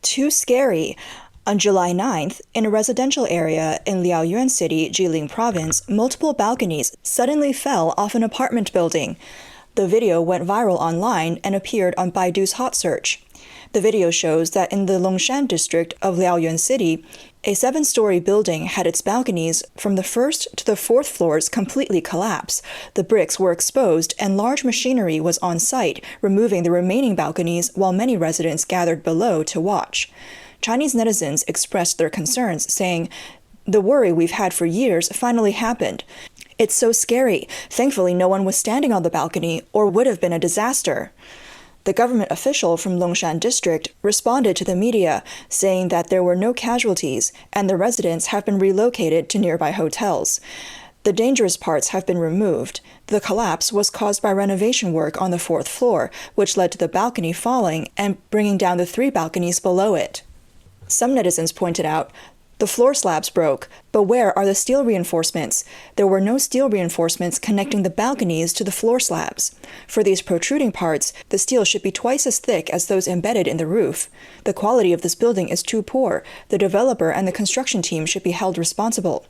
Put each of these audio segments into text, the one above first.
Too scary. On July 9th, in a residential area in Liaoyuan City, Jilin Province, multiple balconies suddenly fell off an apartment building. The video went viral online and appeared on Baidu's hot search. The video shows that in the Longshan district of Liaoyuan City, a 7-story building had its balconies from the first to the fourth floors completely collapse. The bricks were exposed and large machinery was on site, removing the remaining balconies while many residents gathered below to watch. Chinese netizens expressed their concerns, saying, "The worry we've had for years finally happened. It's so scary. Thankfully, no one was standing on the balcony or would have been a disaster." The government official from Longshan district responded to the media, saying that there were no casualties and the residents have been relocated to nearby hotels. The dangerous parts have been removed. The collapse was caused by renovation work on the fourth floor, which led to the balcony falling and bringing down the 3 balconies below it. Some netizens pointed out, "The floor slabs broke, but where are the steel reinforcements? There were no steel reinforcements connecting the balconies to the floor slabs. For these protruding parts, the steel should be twice as thick as those embedded in the roof. The quality of this building is too poor. The developer and the construction team should be held responsible."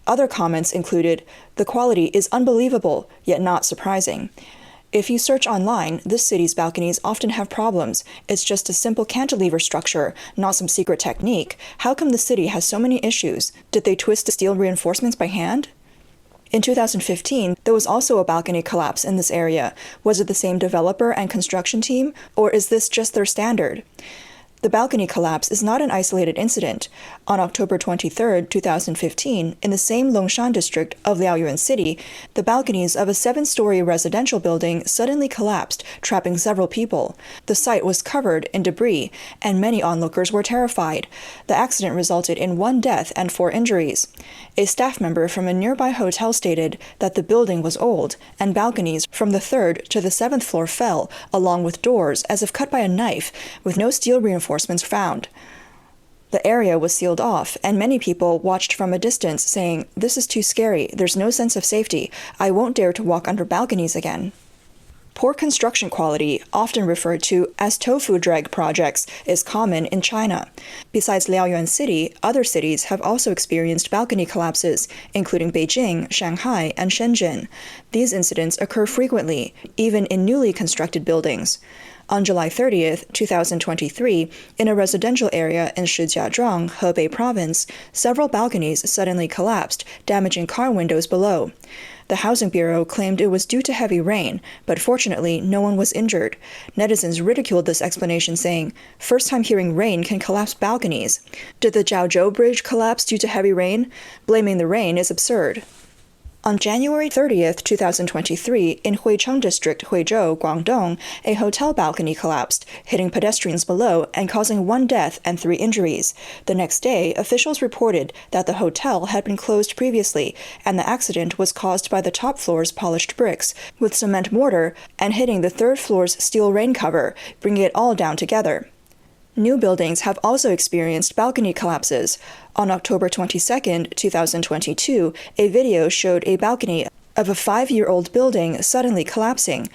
Other comments included, "The quality is unbelievable, yet not surprising. If you search online, this city's balconies often have problems. It's just a simple cantilever structure, not some secret technique. How come the city has so many issues? Did they twist the steel reinforcements by hand?" In 2015, there was also a balcony collapse in this area. Was it the same developer and construction team, or is this just their standard? The balcony collapse is not an isolated incident. On October 23, 2015, in the same Longshan district of Liaoyuan City, the balconies of a 7-story residential building suddenly collapsed, trapping several people. The site was covered in debris, and many onlookers were terrified. The accident resulted in 1 death and 4 injuries. A staff member from a nearby hotel stated that the building was old, and balconies from the 3rd to the 7th floor fell, along with doors as if cut by a knife, with no steel reinforcements found. The area was sealed off, and many people watched from a distance, saying, "This is too scary. There's no sense of safety. I won't dare to walk under balconies again." Poor construction quality, often referred to as tofu drag projects, is common in China. Besides Liaoyuan City, other cities have also experienced balcony collapses, including Beijing, Shanghai, and Shenzhen. These incidents occur frequently, even in newly constructed buildings. On July 30, 2023, in a residential area in Shijiazhuang, Hebei Province, several balconies suddenly collapsed, damaging car windows below. The Housing Bureau claimed it was due to heavy rain, but fortunately no one was injured. Netizens ridiculed this explanation, saying, "First time hearing rain can collapse balconies. Did the Jiaozhou Bridge collapse due to heavy rain? Blaming the rain is absurd." On January 30, 2023, in Huicheng District, Huizhou, Guangdong, a hotel balcony collapsed, hitting pedestrians below and causing 1 death and 3 injuries. The next day, officials reported that the hotel had been closed previously, and the accident was caused by the top floor's polished bricks, with cement mortar, and hitting the 3rd floor's steel rain cover, bringing it all down together. New buildings have also experienced balcony collapses. On October 22, 2022, a video showed a balcony of a 5-year-old building suddenly collapsing.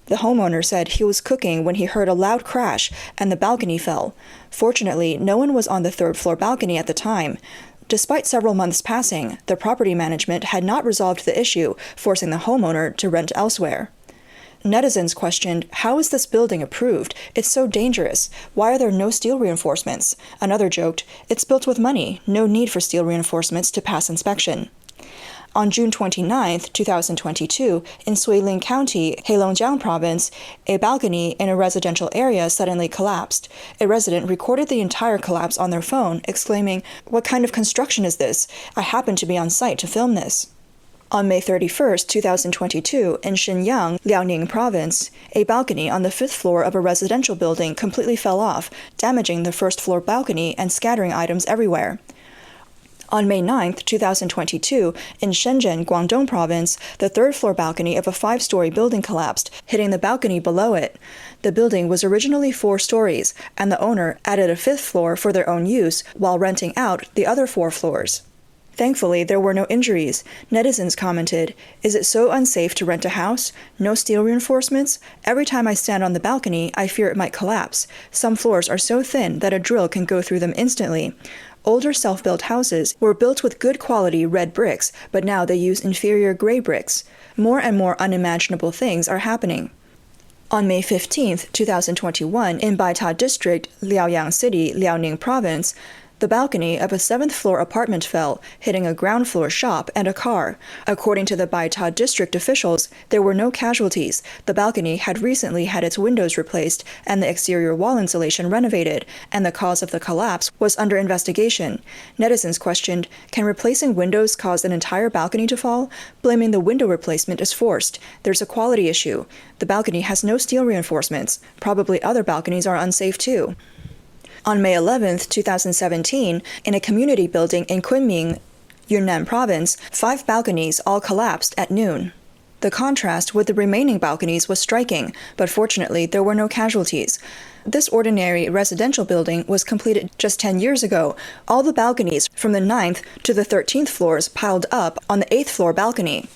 The homeowner said he was cooking when he heard a loud crash and the balcony fell. Fortunately, no one was on the 3rd floor balcony at the time. Despite several months passing, the property management had not resolved the issue, forcing the homeowner to rent elsewhere. Netizens questioned, "How is this building approved? It's so dangerous. Why are there no steel reinforcements?" Another joked, "It's built with money. No need for steel reinforcements to pass inspection." On June 29, 2022, in Suiling County, Heilongjiang Province, a balcony in a residential area suddenly collapsed. A resident recorded the entire collapse on their phone, exclaiming, "What kind of construction is this? I happened to be on site to film this." On May 31, 2022, in Shenyang, Liaoning Province, a balcony on the 5th floor of a residential building completely fell off, damaging the 1st floor balcony and scattering items everywhere. On May 9, 2022, in Shenzhen, Guangdong Province, the 3rd floor balcony of a 5-story building collapsed, hitting the balcony below it. The building was originally 4 stories, and the owner added a 5th floor for their own use while renting out the other 4 floors. Thankfully, there were no injuries. Netizens commented, "Is it so unsafe to rent a house? No steel reinforcements? Every time I stand on the balcony, I fear it might collapse. Some floors are so thin that a drill can go through them instantly." Older self-built houses were built with good quality red bricks, but now they use inferior gray bricks. More and more unimaginable things are happening. On May 15, 2021, in Baita District, Liaoyuan City, Liaoning Province, the balcony of a 7th-floor apartment fell, hitting a ground-floor shop and a car. According to the Baita district officials, there were no casualties. The balcony had recently had its windows replaced and the exterior wall insulation renovated, and the cause of the collapse was under investigation. Netizens questioned, can replacing windows cause an entire balcony to fall? Blaming the window replacement is forced. There's a quality issue. The balcony has no steel reinforcements. Probably other balconies are unsafe too. On May 11, 2017, in a community building in Kunming, Yunnan Province, 5 balconies all collapsed at noon. The contrast with the remaining balconies was striking, but fortunately there were no casualties. This ordinary residential building was completed just 10 years ago. All the balconies from the 9th to the 13th floors piled up on the 8th floor balcony.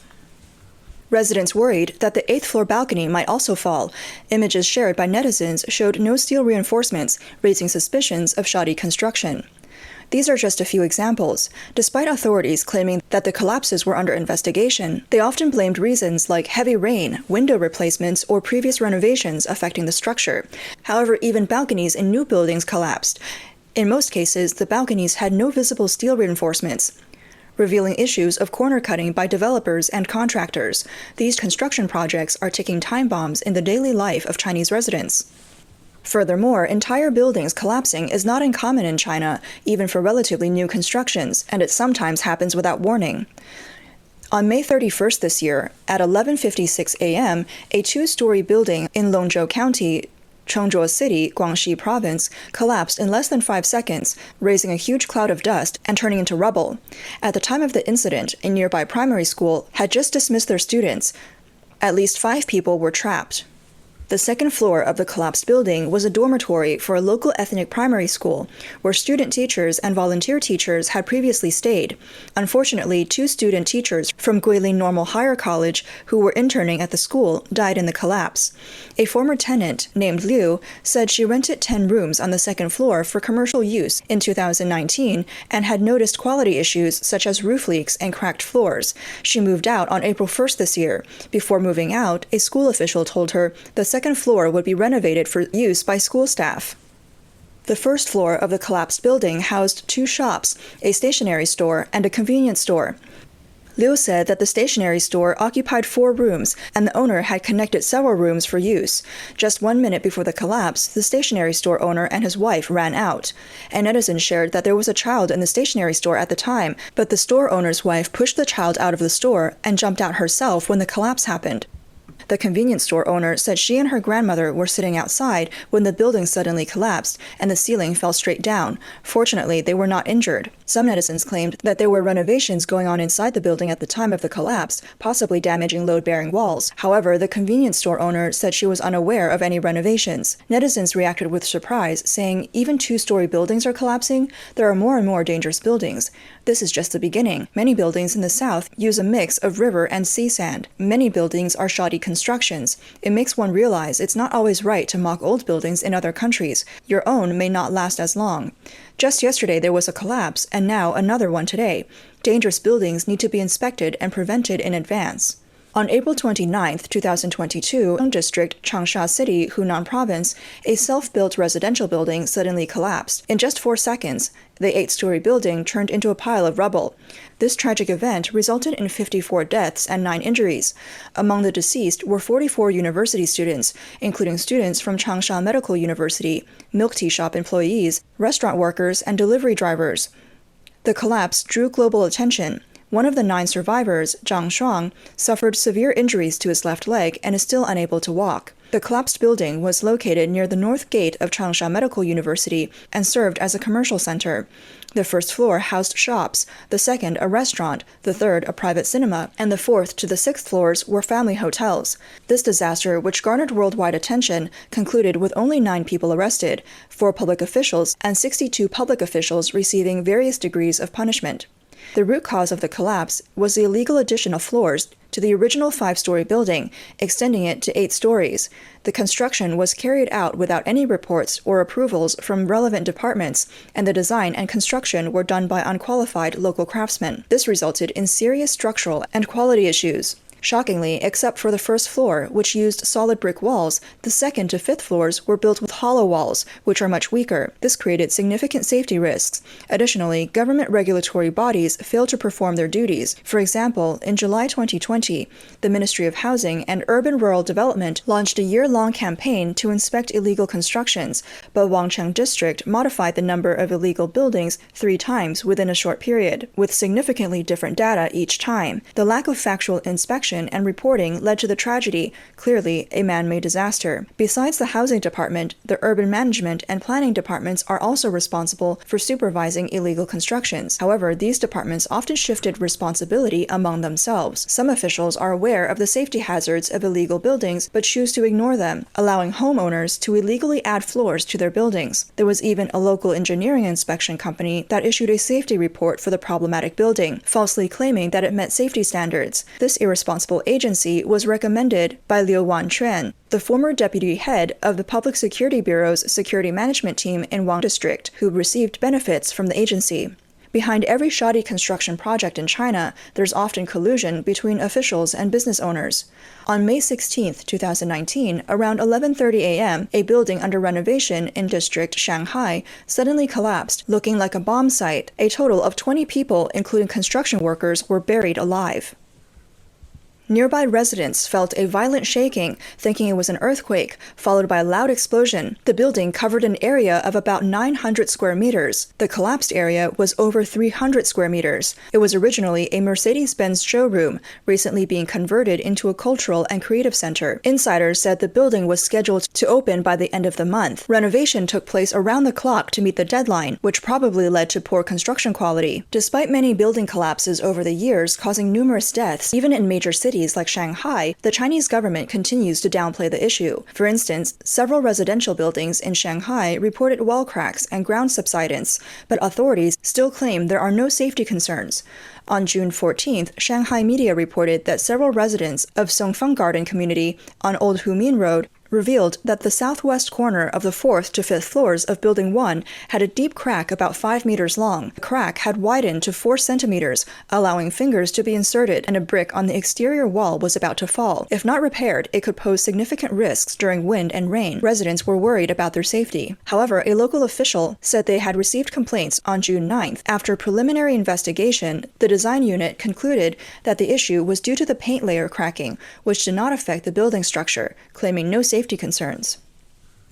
Residents worried that the 8th floor balcony might also fall. Images shared by netizens showed no steel reinforcements, raising suspicions of shoddy construction. These are just a few examples. Despite authorities claiming that the collapses were under investigation, they often blamed reasons like heavy rain, window replacements, or previous renovations affecting the structure. However, even balconies in new buildings collapsed. In most cases, the balconies had no visible steel reinforcements, revealing issues of corner cutting by developers and contractors. These construction projects are ticking time bombs in the daily life of Chinese residents. Furthermore, entire buildings collapsing is not uncommon in China, even for relatively new constructions, and it sometimes happens without warning. On May 31st this year, at 11:56 a.m., a 2-story building in Longzhou County, Changsha City, Guangxi Province, collapsed in less than 5 seconds, raising a huge cloud of dust and turning into rubble. At the time of the incident, a nearby primary school had just dismissed their students. At least 5 people were trapped. The 2nd floor of the collapsed building was a dormitory for a local ethnic primary school, where student teachers and volunteer teachers had previously stayed. Unfortunately, 2 student teachers from Guilin Normal Higher College who were interning at the school died in the collapse. A former tenant, named Liu, said she rented 10 rooms on the 2nd floor for commercial use in 2019 and had noticed quality issues such as roof leaks and cracked floors. She moved out on April 1st this year. Before moving out, a school official told her the 2nd floor would be renovated for use by school staff. The 1st floor of the collapsed building housed 2 shops, a stationery store, and a convenience store. Liu said that the stationery store occupied 4 rooms, and the owner had connected several rooms for use. Just 1 minute before the collapse, the stationery store owner and his wife ran out. A netizen shared that there was a child in the stationery store at the time, but the store owner's wife pushed the child out of the store and jumped out herself when the collapse happened. The convenience store owner said she and her grandmother were sitting outside when the building suddenly collapsed and the ceiling fell straight down. Fortunately, they were not injured. Some netizens claimed that there were renovations going on inside the building at the time of the collapse, possibly damaging load-bearing walls. However, the convenience store owner said she was unaware of any renovations. Netizens reacted with surprise, saying, "Even 2-story buildings are collapsing? There are more and more dangerous buildings. This is just the beginning. Many buildings in the south use a mix of river and sea sand. Many buildings are shoddy constructions. It makes one realize it's not always right to mock old buildings in other countries. Your own may not last as long. Just yesterday there was a collapse, and now another one today. Dangerous buildings need to be inspected and prevented in advance." On April 29, 2022, in District, Changsha City, Hunan Province, a self-built residential building suddenly collapsed. In just 4 seconds, the 8-story building turned into a pile of rubble. This tragic event resulted in 54 deaths and 9 injuries. Among the deceased were 44 university students, including students from Changsha Medical University, milk tea shop employees, restaurant workers, and delivery drivers. The collapse drew global attention. One of the 9 survivors, Zhang Shuang, suffered severe injuries to his left leg and is still unable to walk. The collapsed building was located near the north gate of Changsha Medical University and served as a commercial center. The 1st floor housed shops, the 2nd a restaurant, the 3rd a private cinema, and the 4th to the 6th floors were family hotels. This disaster, which garnered worldwide attention, concluded with only 9 people arrested, 4 public officials and 62 public officials receiving various degrees of punishment. The root cause of the collapse was the illegal addition of floors to the original 5-story building, extending it to 8 stories. The construction was carried out without any reports or approvals from relevant departments, and the design and construction were done by unqualified local craftsmen. This resulted in serious structural and quality issues. Shockingly, except for the first floor, which used solid brick walls, the second to fifth floors were built with hollow walls, which are much weaker. This created significant safety risks. Additionally, government regulatory bodies failed to perform their duties. For example, in July 2020, the Ministry of Housing and Urban-Rural Development launched a year-long campaign to inspect illegal constructions, but Longshan District modified the number of illegal buildings 3 times within a short period, with significantly different data each time. The lack of factual inspection and reporting led to the tragedy, clearly a man-made disaster. Besides the housing department, the urban management and planning departments are also responsible for supervising illegal constructions. However, these departments often shifted responsibility among themselves. Some officials are aware of the safety hazards of illegal buildings but choose to ignore them, allowing homeowners to illegally add floors to their buildings. There was even a local engineering inspection company that issued a safety report for the problematic building, falsely claiming that it met safety standards. This irresponsible agency was recommended by Liaoyuan, the former deputy head of the Public Security Bureau's security management team in Wang District, who received benefits from the agency. Behind every shoddy construction project in China, there's often collusion between officials and business owners. On May 16, 2019, around 11:30 a.m., a building under renovation in district Shanghai suddenly collapsed, looking like a bomb site. A total of 20 people, including construction workers, were buried alive. Nearby residents felt a violent shaking, thinking it was an earthquake, followed by a loud explosion. The building covered an area of about 900 square meters. The collapsed area was over 300 square meters. It was originally a Mercedes-Benz showroom, recently being converted into a cultural and creative center. Insiders said the building was scheduled to open by the end of the month. Renovation took place around the clock to meet the deadline, which probably led to poor construction quality. Despite many building collapses over the years causing numerous deaths, even in major cities like Shanghai, the Chinese government continues to downplay the issue. For instance, several residential buildings in Shanghai reported wall cracks and ground subsidence, but authorities still claim there are no safety concerns. On June 14th, Shanghai media reported that several residents of Songfeng Garden community on Old Humin Road revealed that the southwest corner of the 4th to 5th floors of Building 1 had a deep crack about 5 meters long. The crack had widened to 4 centimeters, allowing fingers to be inserted, and a brick on the exterior wall was about to fall. If not repaired, it could pose significant risks during wind and rain. Residents were worried about their safety. However, a local official said they had received complaints on June 9th. After preliminary investigation, the design unit concluded that the issue was due to the paint layer cracking, which did not affect the building structure, claiming no safety concerns.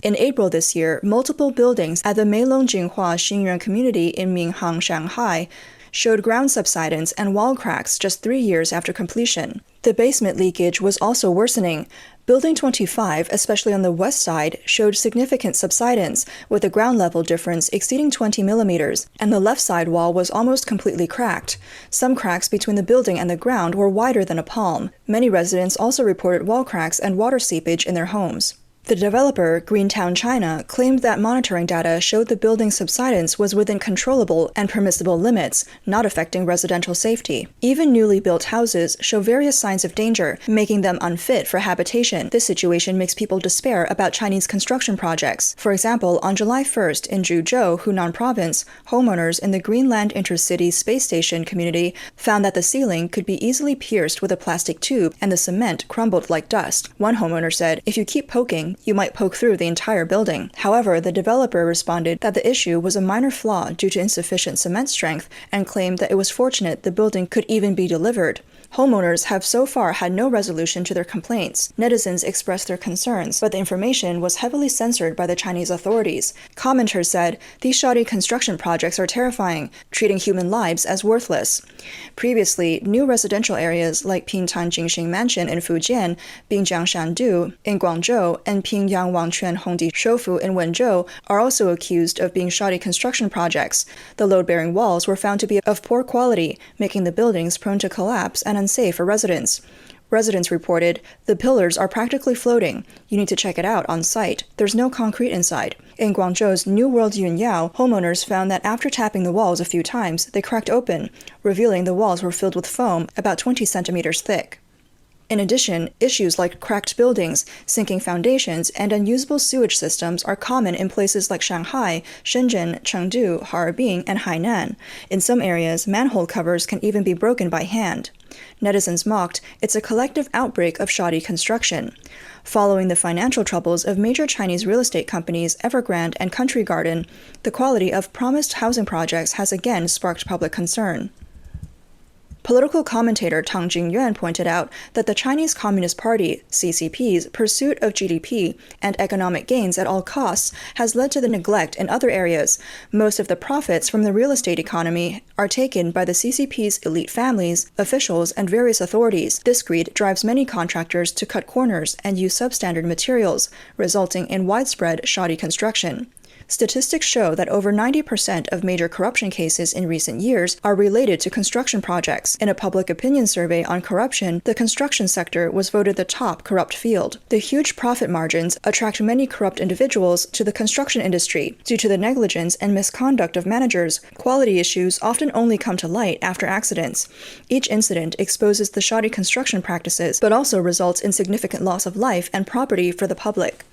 In April this year, multiple buildings at the Meilong Jinghua Xinyuan community in Minhang, Shanghai, showed ground subsidence and wall cracks just 3 years after completion. The basement leakage was also worsening. Building 25, especially on the west side, showed significant subsidence, with the ground level difference exceeding 20 millimeters, and the left side wall was almost completely cracked. Some cracks between the building and the ground were wider than a palm. Many residents also reported wall cracks and water seepage in their homes. The developer, Greentown China, claimed that monitoring data showed the building's subsidence was within controllable and permissible limits, not affecting residential safety. Even newly built houses show various signs of danger, making them unfit for habitation. This situation makes people despair about Chinese construction projects. For example, on July 1st in Zhuzhou, Hunan Province, homeowners in the Greenland Intercity Space Station community found that the ceiling could be easily pierced with a plastic tube and the cement crumbled like dust. One homeowner said, "If you keep poking, you might poke through the entire building." However, the developer responded that the issue was a minor flaw due to insufficient cement strength and claimed that it was fortunate the building could even be delivered. Homeowners have so far had no resolution to their complaints. Netizens expressed their concerns, but the information was heavily censored by the Chinese authorities. Commenters said, "These shoddy construction projects are terrifying, treating human lives as worthless." Previously, new residential areas like Pingtan Jingxing Mansion in Fujian, Binjiang Shandu in Guangzhou, and Pingyang Wangquan Hongdi Shoufu in Wenzhou are also accused of being shoddy construction projects. The load-bearing walls were found to be of poor quality, making the buildings prone to collapse and unsafe for residents. Residents reported, "The pillars are practically floating. You need to check it out on site. There's no concrete inside." In Guangzhou's New World Yunyao, homeowners found that after tapping the walls a few times, they cracked open, revealing the walls were filled with foam about 20 centimeters thick. In addition, issues like cracked buildings, sinking foundations, and unusable sewage systems are common in places like Shanghai, Shenzhen, Chengdu, Harbin, and Hainan. In some areas, manhole covers can even be broken by hand. Netizens mocked, "It's a collective outbreak of shoddy construction." Following the financial troubles of major Chinese real estate companies Evergrande and Country Garden, the quality of promised housing projects has again sparked public concern. Political commentator Tang Jingyuan pointed out that the Chinese Communist Party, CCP's, pursuit of GDP and economic gains at all costs has led to the neglect in other areas. Most of the profits from the real estate economy are taken by the CCP's elite families, officials, and various authorities. This greed drives many contractors to cut corners and use substandard materials, resulting in widespread shoddy construction. Statistics show that over 90% of major corruption cases in recent years are related to construction projects. In a public opinion survey on corruption, the construction sector was voted the top corrupt field. The huge profit margins attract many corrupt individuals to the construction industry. Due to the negligence and misconduct of managers, quality issues often only come to light after accidents. Each incident exposes the shoddy construction practices, but also results in significant loss of life and property for the public.